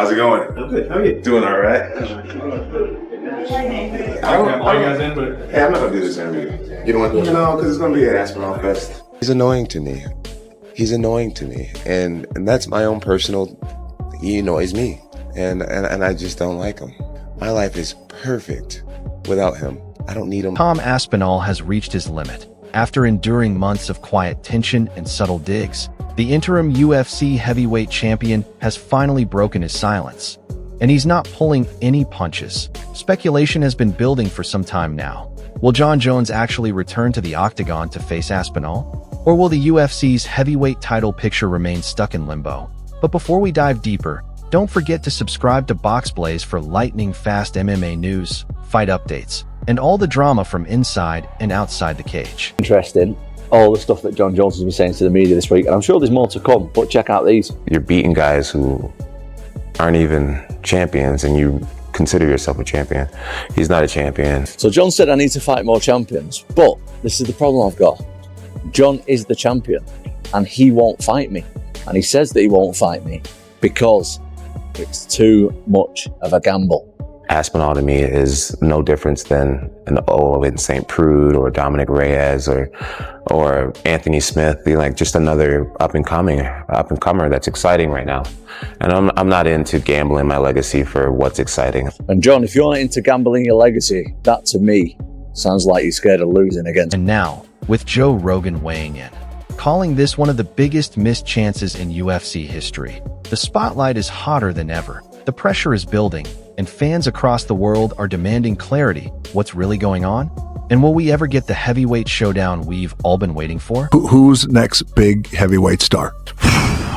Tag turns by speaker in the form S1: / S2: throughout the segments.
S1: How's it going?
S2: I'm good. How are you?
S1: Doing all right.
S2: Are you guys in? But
S1: Hey, I'm not gonna do this interview. You don't want to do it? No, because it's gonna be an Aspinall Fest.
S3: He's annoying to me. He's annoying to me, and that's my own personal. He annoys me, and I just don't like him. My life is perfect without him. I don't need him.
S4: Tom Aspinall has reached his limit. After enduring months of quiet tension and subtle digs, the interim UFC heavyweight champion has finally broken his silence. And he's not pulling any punches. Speculation has been building for some time now. Will Jon Jones actually return to the octagon to face Aspinall? Or will the UFC's heavyweight title picture remain stuck in limbo? But before we dive deeper, don't forget to subscribe to BoxBlaze for lightning-fast MMA news, fight updates, and all the drama from inside and outside the cage.
S5: Interesting, all the stuff that Jon Jones has been saying to the media this week, and I'm sure there's more to come, but check out these.
S3: You're beating guys who aren't even champions, and you consider yourself a champion. He's not a champion.
S5: So Jon said I need to fight more champions, but this is the problem I've got. Jon is the champion, and he won't fight me. And he says that he won't fight me because it's too much of a gamble.
S3: Aspinall to me is no difference than an Owen St. Prude or Dominic Reyes or Anthony Smith. They're like just another up and comer that's exciting right now. And I'm not into gambling my legacy for what's exciting.
S5: And Jon, if you're not into gambling your legacy, that to me sounds like you're scared of losing against.
S4: And now, with Joe Rogan weighing in, calling this one of the biggest missed chances in UFC history. The spotlight is hotter than ever. The pressure is building, and fans across the world are demanding clarity. What's really going on? And will we ever get the heavyweight showdown we've all been waiting for?
S6: Who's next big heavyweight star?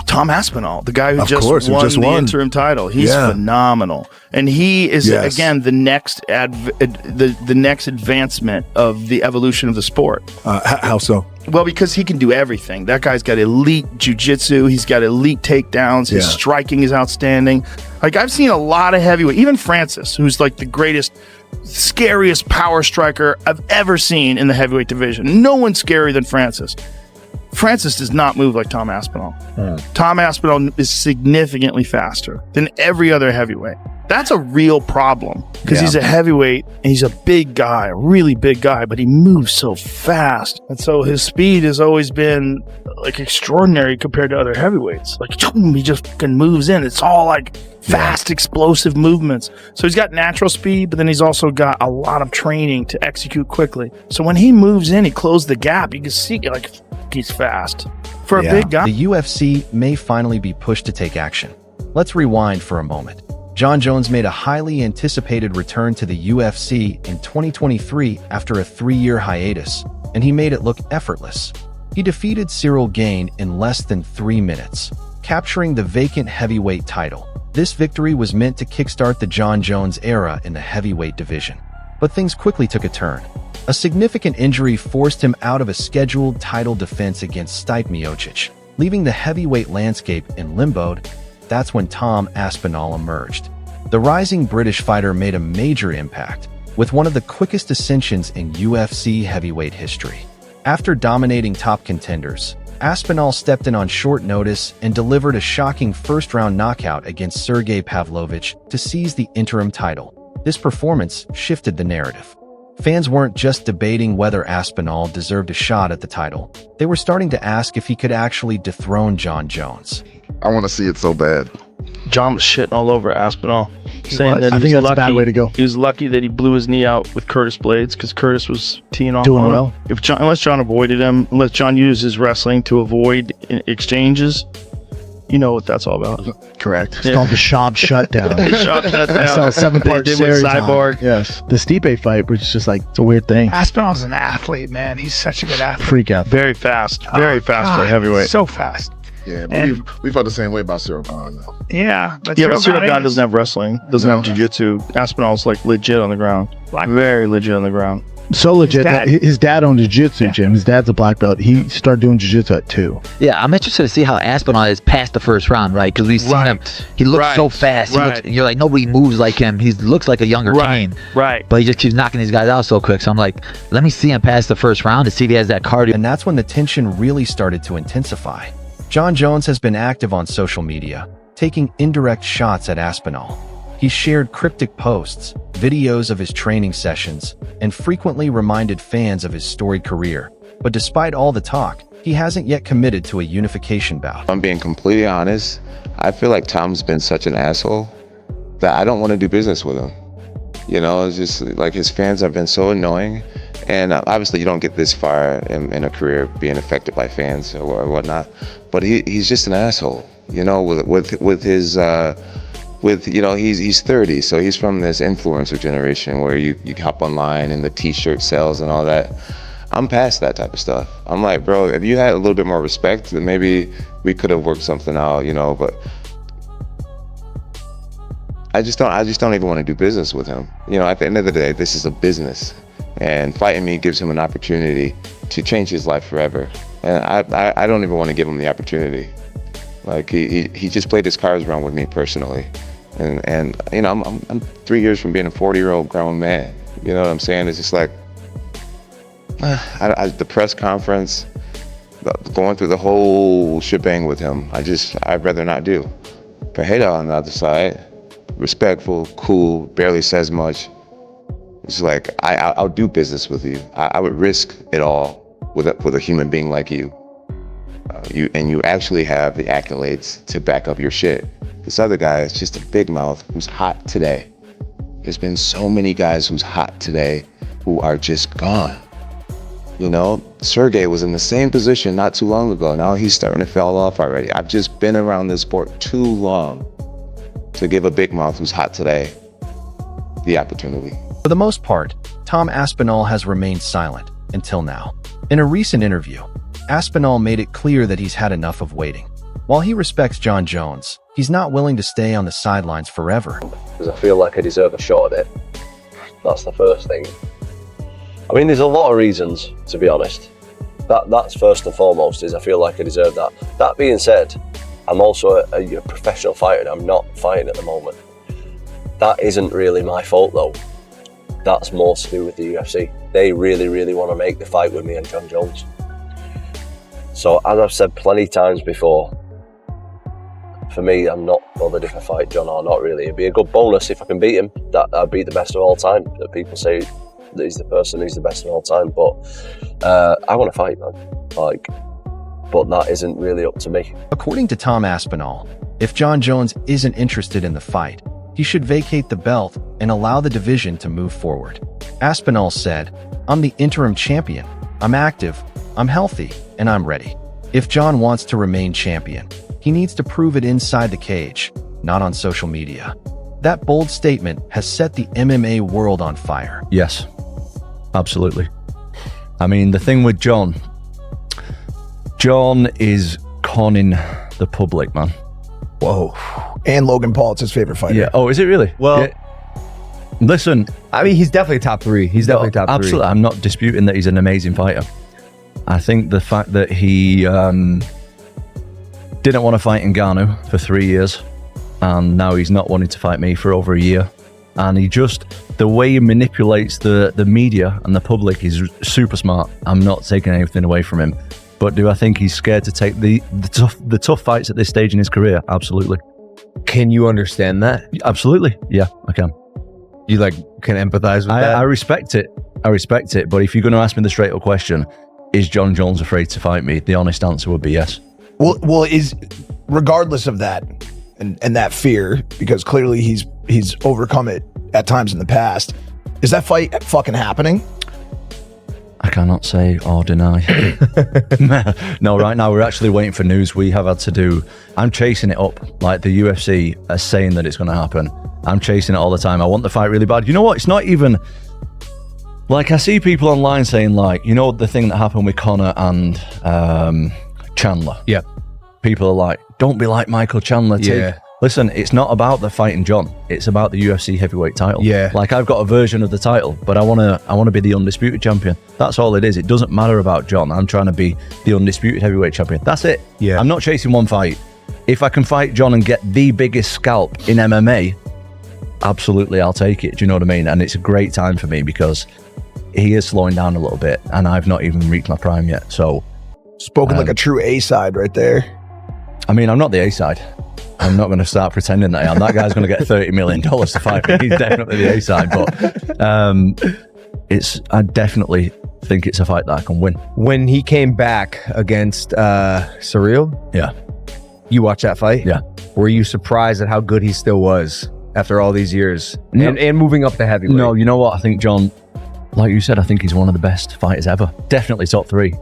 S7: Tom Aspinall, the guy who
S6: Of
S7: just
S6: course, who
S7: won
S6: just
S7: the
S6: won.
S7: interim title. He's phenomenal, and he is again the next the next advancement of the evolution of the sport.
S6: How so?
S7: Well, because he can do everything. That guy's got elite jiu-jitsu. He's got elite takedowns. His striking is outstanding. Like, I've seen a lot of heavyweight, even Francis, who's like the greatest, scariest power striker I've ever seen in the heavyweight division. No one's scarier than Francis. Francis does not move like Tom Aspinall. Tom Aspinall is significantly faster than every other heavyweight. That's a real problem because he's a heavyweight and he's a big guy, a really big guy, but he moves so fast. And so his speed has always been like extraordinary compared to other heavyweights. Like, he just fucking moves in. It's all like fast, explosive movements. So he's got natural speed, but then he's also got a lot of training to execute quickly. So when he moves in, he closes the gap. You can see like he's fast for a big guy.
S4: The UFC may finally be pushed to take action. Let's rewind for a moment. Jon Jones made a highly anticipated return to the UFC in 2023 after a 3-year hiatus, and he made it look effortless. He defeated Cyril Gane in less than 3 minutes, capturing the vacant heavyweight title. This victory was meant to kickstart the Jon Jones era in the heavyweight division. But things quickly took a turn. A significant injury forced him out of a scheduled title defense against Stipe Miocic, leaving the heavyweight landscape in limbo. That's when Tom Aspinall emerged. The rising British fighter made a major impact, with one of the quickest ascensions in UFC heavyweight history. After dominating top contenders, Aspinall stepped in on short notice and delivered a shocking first-round knockout against Sergey Pavlovich to seize the interim title. This performance shifted the narrative. Fans weren't just debating whether Aspinall deserved a shot at the title. They were starting to ask if he could actually dethrone Jon Jones.
S8: I want to see it so bad.
S7: Jon was shitting all over Aspinall, saying that
S6: I think that's a bad way to go.
S7: He was lucky that he blew his knee out with Curtis Blades because Curtis was teeing off
S6: Doing
S7: on him.
S6: well.
S7: Unless Jon avoided him, unless Jon used his wrestling to avoid exchanges, you know what that's all about.
S6: Correct.
S9: It's called the Shab Shutdown.
S7: I
S9: saw a 7-part series on
S7: Cyborg.
S9: Yes. The Stipe fight, which is just like, it's a weird thing.
S10: Aspinall's an athlete, man. He's such a good athlete.
S9: Freak out.
S7: Very fast. Very fast for a heavyweight.
S10: So fast.
S8: Yeah, but we felt the same way about Cyril Gane though.
S10: Yeah, but
S7: Cyril Gane doesn't have wrestling, doesn't have jiu-jitsu. Aspinall's like legit on the ground. Very legit on the ground.
S9: So legit that his dad owned jiu-jitsu gym. His dad's a black belt. He started doing jiu-jitsu at 2.
S11: Yeah, I'm interested to see how Aspinall is past the first round, right? Because we've seen him. He looks so fast. He looks, you're like, nobody moves like him. He looks like a younger Kane.
S7: Right.
S11: But he just keeps knocking these guys out so quick. So I'm like, let me see him past the first round to see if he has that cardio.
S4: And that's when the tension really started to intensify. Jon Jones has been active on social media, taking indirect shots at Aspinall. He shared cryptic posts, videos of his training sessions, and frequently reminded fans of his storied career. But despite all the talk, he hasn't yet committed to a unification bout.
S3: If I'm being completely honest, I feel like Tom's been such an asshole that I don't want to do business with him. You know, it's just like his fans have been so annoying. And obviously you don't get this far in a career being affected by fans or whatnot, but he's just an asshole, you know, with his, you know, he's 30, so he's from this influencer generation where you hop online and the t-shirt sales and all that. I'm past that type of stuff. I'm like, bro, if you had a little bit more respect, then maybe we could have worked something out, you know, but I just don't even want to do business with him. You know, at the end of the day, this is a business, and fighting me gives him an opportunity to change his life forever. And I don't even want to give him the opportunity. Like he just played his cards wrong with me personally. And you know, I'm 3 years from being a 40-year-old grown man. You know what I'm saying? It's just like, the press conference, going through the whole shebang with him, I'd rather not do. Pereira on the other side, respectful, cool, barely says much. It's like, I'll do business with you. I would risk it all with a human being like you. You actually have the accolades to back up your shit. This other guy is just a big mouth who's hot today. There's been so many guys who's hot today who are just gone. You know, Sergey was in the same position not too long ago. Now he's starting to fall off already. I've just been around this sport too long to give a big mouth who's hot today the opportunity.
S4: For the most part, Tom Aspinall has remained silent until now. In a recent interview, Aspinall made it clear that he's had enough of waiting. While he respects Jon Jones, he's not willing to stay on the sidelines forever.
S5: Because I feel like I deserve a shot at it. That's the first thing. I mean, there's a lot of reasons, to be honest. That's first and foremost, is I feel like I deserve that. That being said, I'm also a professional fighter and I'm not fighting at the moment. That isn't really my fault though. That's more to do with the UFC. They really, really want to make the fight with me and Jon Jones. So as I've said plenty times before, for me, I'm not bothered if I fight Jon or not really. It'd be a good bonus if I can beat him. I'd beat the best of all time. That people say that he's the person who's the best of all time, but I want to fight, man. But that isn't really up to me.
S4: According to Tom Aspinall, if Jon Jones isn't interested in the fight, he should vacate the belt and allow the division to move forward. Aspinall said, "I'm the interim champion. I'm active, I'm healthy, and I'm ready. If Jon wants to remain champion, he needs to prove it inside the cage, not on social media." That bold statement has set the MMA world on fire.
S5: Yes, absolutely. I mean, the thing with Jon is conning the public, man.
S12: Whoa. And Logan Paul, it's his favorite fighter.
S5: Yeah. Oh, is it really?
S13: Well,
S5: yeah. Listen.
S13: I mean, he's definitely top three. He's definitely top three.
S5: Absolutely. I'm not disputing that he's an amazing fighter. I think the fact that he didn't want to fight Ngannou for 3 years, and now he's not wanting to fight me for over a year, and the way he manipulates the media and the public is super smart. I'm not taking anything away from him, but do I think he's scared to take the tough fights at this stage in his career? Absolutely.
S13: Can you understand that?
S5: Absolutely. Yeah, I can.
S13: You can empathize with that?
S5: I respect it. But if you're going to ask me the straight up question, is Jon Jones afraid to fight me? The honest answer would be yes.
S12: Well, is regardless of that and that fear, because clearly he's overcome it at times in the past, is that fight fucking happening?
S5: I cannot say or deny. No, right now we're actually waiting for news. I'm chasing it up. Like the UFC are saying that it's going to happen. I'm chasing it all the time. I want the fight really bad. You know what? It's not even... Like, I see people online saying, the thing that happened with Conor and Chandler.
S13: Yeah.
S5: People are like, don't be like Michael Chandler. Listen, it's not about the fighting Jon. It's about the UFC heavyweight title.
S13: Yeah.
S5: Like, I've got a version of the title, but I want to be the undisputed champion. That's all it is. It doesn't matter about Jon. I'm trying to be the undisputed heavyweight champion. That's it.
S13: Yeah.
S5: I'm not chasing one fight. If I can fight Jon and get the biggest scalp in MMA, absolutely, I'll take it. Do you know what I mean? And it's a great time for me because he is slowing down a little bit, and I've not even reached my prime yet. So,
S12: spoken like a true A-side right there.
S5: I mean, I'm not the A side. I'm not going to start pretending that I am. That guy's going to get $30 million to fight me. He's definitely the A side, but I definitely think it's a fight that I can win.
S13: When he came back against Surreal,
S5: yeah,
S13: you watched that fight?
S5: Yeah.
S13: Were you surprised at how good he still was after all these years and moving up to heavyweight?
S5: No, you know what? I think Jon, like you said, I think he's one of the best fighters ever. Definitely top 3.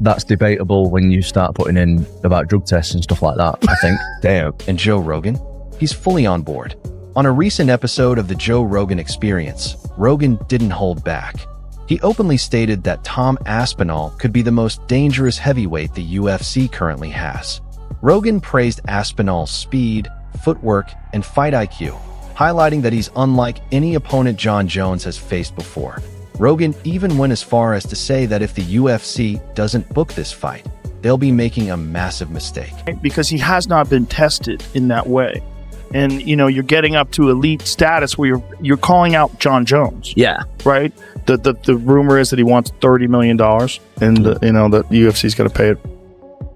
S5: That's debatable when you start putting in about drug tests and stuff like that, I think.
S4: Damn. And Joe Rogan? He's fully on board. On a recent episode of the Joe Rogan Experience, Rogan didn't hold back. He openly stated that Tom Aspinall could be the most dangerous heavyweight the UFC currently has. Rogan praised Aspinall's speed, footwork, and fight IQ, highlighting that he's unlike any opponent Jon Jones has faced before. Rogan even went as far as to say that if the UFC doesn't book this fight, they'll be making a massive mistake.
S7: Because he has not been tested in that way. And, you know, you're getting up to elite status where you're calling out Jon Jones.
S5: Yeah.
S7: Right? The rumor is that he wants $30 million and, you know, the UFC's going to pay it.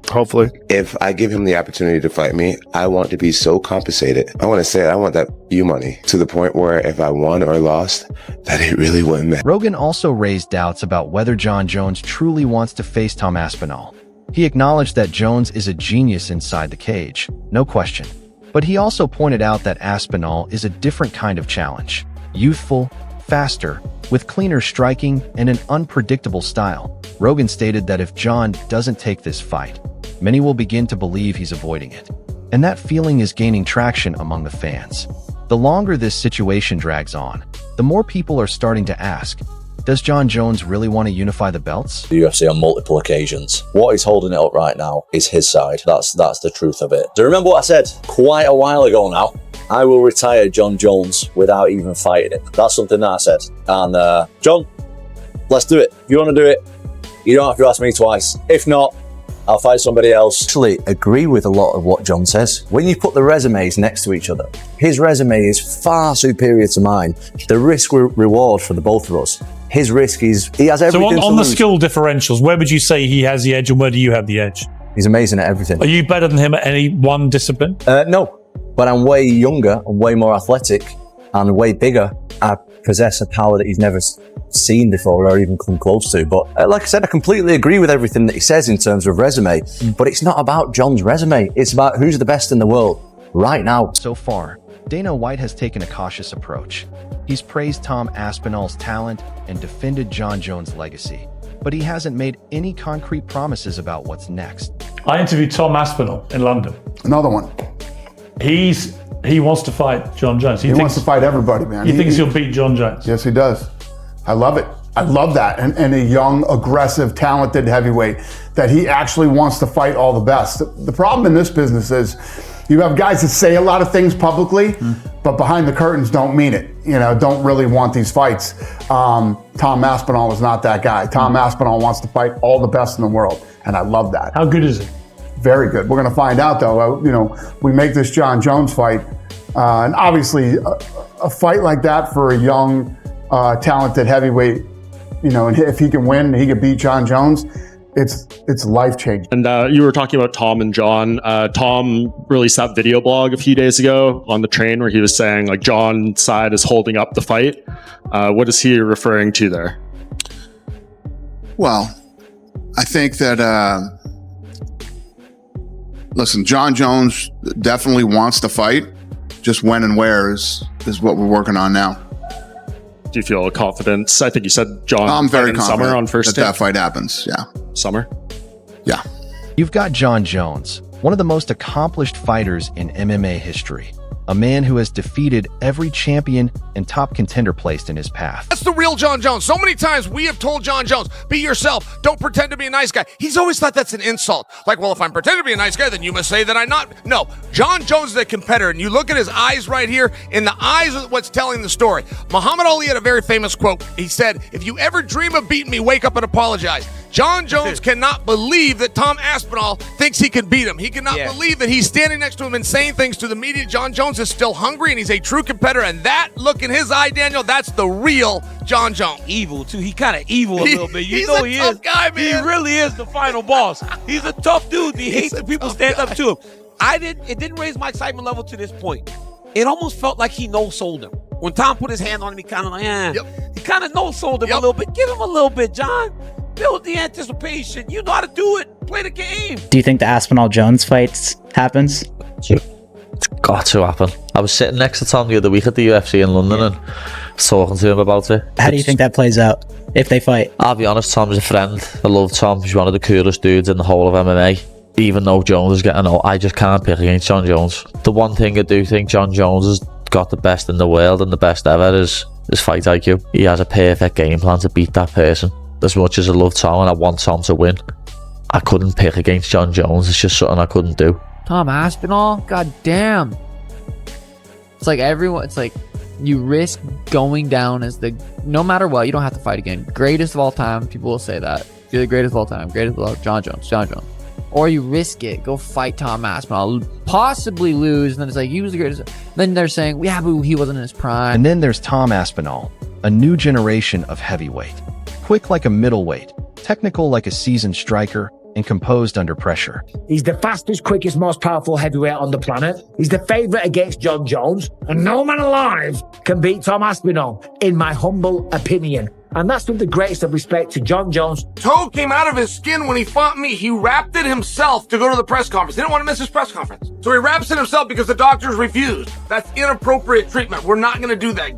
S7: Hopefully.
S3: If I give him the opportunity to fight me, I want to be so compensated. I want to say I want that U money to the point where if I won or lost, that it really wouldn't matter.
S4: Rogan also raised doubts about whether Jon Jones truly wants to face Tom Aspinall. He acknowledged that Jones is a genius inside the cage, no question. But he also pointed out that Aspinall is a different kind of challenge. Youthful, faster, with cleaner striking and an unpredictable style. Rogan stated that if Jon doesn't take this fight, many will begin to believe he's avoiding it. And that feeling is gaining traction among the fans. The longer this situation drags on, the more people are starting to ask, does Jon Jones really want to unify the belts?
S5: The UFC on multiple occasions. What is holding it up right now is his side. That's the truth of it. Do you remember what I said quite a while ago now? I will retire Jon Jones without even fighting him. That's something that I said. And Jon, let's do it. If you want to do it, you don't have to ask me twice. If not, I'll fight somebody else. Actually, agree with a lot of what Jon says. When you put the resumes next to each other, his resume is far superior to mine. The risk reward for the both of us. His risk is he has everything.
S14: So on the skill differentials, where would you say he has the edge and where do you have the edge?
S5: He's amazing at everything.
S14: Are you better than him at any one discipline?
S5: No, but I'm way younger and way more athletic and way bigger. I possess a power that he's never seen before or even come close to. But like I said, I completely agree with everything that he says in terms of resume. But it's not about Jon's resume. It's about who's the best in the world right now.
S4: So far, Dana White has taken a cautious approach. He's praised Tom Aspinall's talent and defended Jon Jones' legacy, but he hasn't made any concrete promises about what's next.
S14: I interviewed Tom Aspinall in London.
S15: Another one.
S14: He wants to fight Jon Jones.
S15: He wants to fight everybody, man.
S14: He thinks he'll beat Jon Jones.
S15: Yes, he does. I love it. I love that. And a young, aggressive, talented heavyweight that he actually wants to fight all the best. The problem in this business is you have guys that say a lot of things publicly, but behind the curtains don't mean it. You know, don't really want these fights. Tom Aspinall is not that guy. Tom Aspinall wants to fight all the best in the world, and I love that.
S14: How good is he?
S15: Very good. We're going to find out, though. You know, we make this Jon Jones fight, and obviously a fight like that for a young, talented heavyweight, you know, and if he can win, he can beat Jon Jones. It's life-changing.
S16: And you were talking about Tom and Jon. Tom released that video blog a few days ago on the train where he was saying like Jon's side is holding up the fight. What is he referring to there?
S17: Well, I think that, listen, Jon Jones definitely wants to fight. Just when and where is what we're working on now.
S16: Do you feel confident? I think you said Jon.
S17: I'm very confident
S16: Summer on first
S17: that fight happens. Yeah.
S16: Summer?
S17: Yeah.
S4: You've got Jon Jones, one of the most accomplished fighters in MMA history. A man who has defeated every champion and top contender placed in his path.
S18: That's the real Jon Jones. So many times we have told Jon Jones, be yourself. Don't pretend to be a nice guy. He's always thought that's an insult. Like, well, if I'm pretending to be a nice guy, then you must say that I'm not. No, Jon Jones is a competitor. And you look at his eyes right here. In the eyes is what's telling the story. Muhammad Ali had a very famous quote. He said, if you ever dream of beating me, wake up and apologize. Jon Jones cannot believe that Tom Aspinall thinks he can beat him. He cannot believe that he's standing next to him and saying things to the media. Jon Jones is still hungry, and he's a true competitor. And that look in his eye, Daniel, that's the real Jon Jones.
S19: Evil, too. He kind of evil a little bit.
S18: He's a tough guy, man.
S19: He really is the final boss. He's a tough dude. He hates when people stand up to him. It didn't raise my excitement level to this point. It almost felt like he no-sold him. When Tom put his hand on him, he kind of like, he kind of no-sold him a little bit. Give him a little bit, Jon. Build the anticipation. You know how to do it. Play the game.
S20: Do you think the Aspinall-Jones fight happens?
S5: It's got to happen. I was sitting next to Tom the other week at the UFC in London and talking to him about it.
S20: How do you think that plays out if they fight?
S5: I'll be honest, Tom's a friend. I love Tom. He's one of the coolest dudes in the whole of MMA. Even though Jones is getting old, I just can't pick against Jon Jones. The one thing I do think Jon Jones has got the best in the world and the best ever is fight IQ. He has a perfect game plan to beat that person. As much as I love Tom and I want Tom to win, I couldn't pick against Jon Jones. It's just something I couldn't do.
S21: Tom Aspinall? God damn. It's like everyone, it's like you risk going down as the, no matter what, you don't have to fight again. Greatest of all time, people will say that. You're the greatest of all time. Greatest of all time, Jon Jones. Or you risk it, go fight Tom Aspinall, possibly lose, and then it's like, he was the greatest. Then they're saying, yeah, but he wasn't in his prime.
S4: And then there's Tom Aspinall, a new generation of heavyweight. Quick like a middleweight, technical like a seasoned striker, and composed under pressure.
S22: He's the fastest, quickest, most powerful heavyweight on the planet. He's the favourite against Jon Jones, and no man alive can beat Tom Aspinall, in my humble opinion. And that's with the greatest of respect to Jon Jones.
S18: Toe came out of his skin when he fought me. He wrapped it himself to go to the press conference. He didn't want to miss his press conference. So he wraps it himself because the doctors refused. That's inappropriate treatment. We're not going to do that.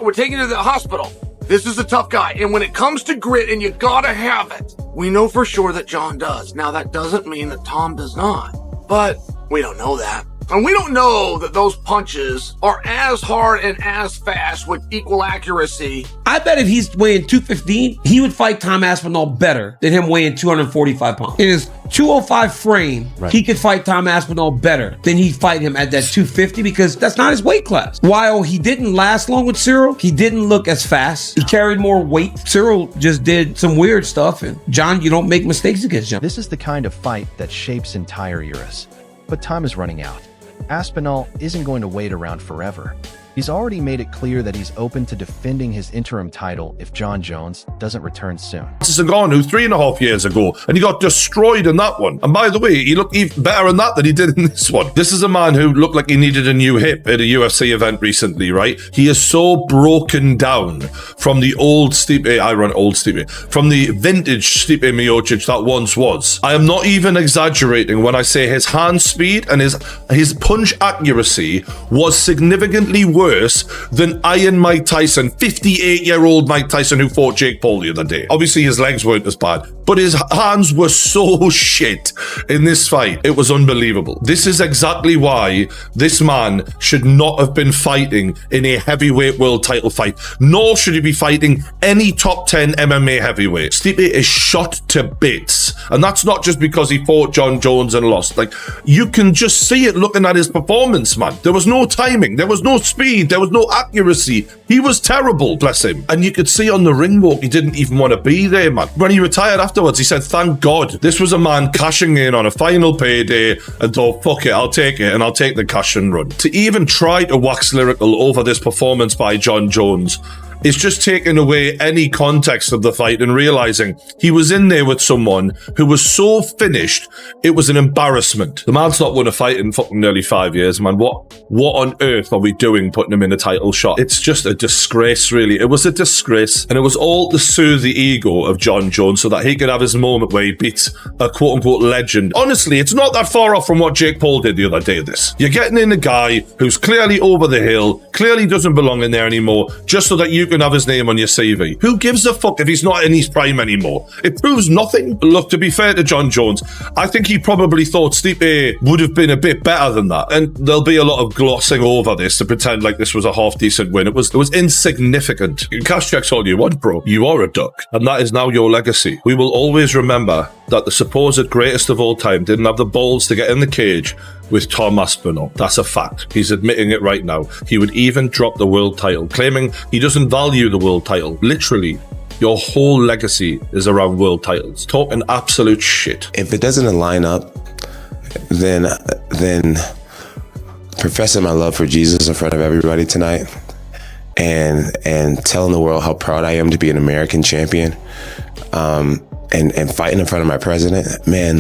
S18: We're taking you to the hospital. This is a tough guy. And when it comes to grit, and you gotta have it, we know for sure that Jon does. Now, that doesn't mean that Tom does not. But we don't know that. And we don't know that those punches are as hard and as fast with equal accuracy.
S19: I bet if he's weighing 215, he would fight Tom Aspinall better than him weighing 245 pounds. In his 205 frame, he could fight Tom Aspinall better than he'd fight him at that 250 because that's not his weight class. While he didn't last long with Cyril, he didn't look as fast. He carried more weight. Cyril just did some weird stuff. And Jon, you don't make mistakes against Jon.
S4: This is the kind of fight that shapes entire eras. But time is running out. Aspinall isn't going to wait around forever. He's already made it clear that he's open to defending his interim title if Jon Jones doesn't return soon.
S23: Ngannou 3.5 years ago, and he got destroyed in that one. And by the way, he looked even better in that than he did in this one. This is a man who looked like he needed a new hip at a UFC event recently, right? He is so broken down from the old Stipe, I run old Stipe, from the vintage Stipe Miocic that once was. I am not even exaggerating when I say his hand speed and his punch accuracy was significantly worse than Iron Mike Tyson, 58-year-old Mike Tyson who fought Jake Paul the other day. Obviously, his legs weren't as bad, but his hands were so shit in this fight. It was unbelievable. This is exactly why this man should not have been fighting in a heavyweight world title fight, nor should he be fighting any top 10 MMA heavyweight. Stipe is shot to bits, and that's not just because he fought Jon Jones and lost. Like, you can just see it looking at his performance, man. There was no timing, there was no speed, there was no accuracy. He was terrible, bless him. And you could see on the ring walk, he didn't even want to be there, man. When he retired afterwards, he said, thank God. This was a man cashing in on a final payday and thought, fuck it, I'll take it, and I'll take the cash and run. To even try to wax lyrical over this performance by Jon Jones is just taking away any context of the fight and realizing he was in there with someone who was so finished, it was an embarrassment. The man's not won a fight in fucking nearly 5 years, man. What on earth are we doing putting him in a title shot? It's just a disgrace, really. It was a disgrace, and it was all to soothe the ego of Jon Jones so that he could have his moment where he beats a quote-unquote legend. Honestly, it's not that far off from what Jake Paul did the other day, this. You're getting in a guy who's clearly over the hill, clearly doesn't belong in there anymore, just so that you can have his name on your CV. Who gives a fuck if he's not in his prime anymore? It proves nothing. Look, to be fair to Jon Jones, I think he probably thought Stipe would have been a bit better than that. And there'll be a lot of glossing over this to pretend like this was a half-decent win. It was insignificant. You can cash checks all you want, bro. You are a duck. And that is now your legacy. We will always remember that the supposed greatest of all time didn't have the balls to get in the cage with Tom Aspinall. That's a fact. He's admitting it right now. He would even drop the world title, claiming he doesn't value the world title. Literally, your whole legacy is around world titles. Talking absolute shit.
S3: If it doesn't line up, then professing my love for Jesus in front of everybody tonight and telling the world how proud I am to be an American champion, and fighting in front of my president, man,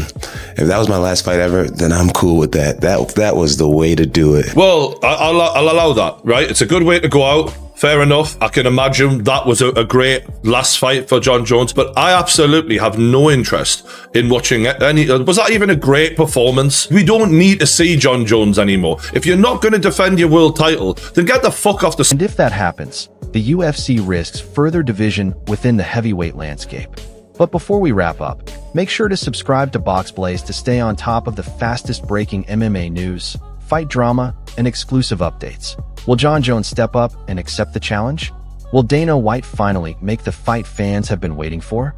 S3: if that was my last fight ever, then I'm cool with that. That was the way to do it.
S23: Well, I'll allow that, right? It's a good way to go out. Fair enough. I can imagine that was a great last fight for Jon Jones, but I absolutely have no interest in watching any. Was that even a great performance? We don't need to see Jon Jones anymore. If you're not going to defend your world title, then get the fuck off the.
S4: And if that happens, the UFC risks further division within the heavyweight landscape. But before we wrap up, make sure to subscribe to Box Blaze to stay on top of the fastest breaking MMA news, fight drama, and exclusive updates. Will Jon Jones step up and accept the challenge? Will Dana White finally make the fight fans have been waiting for?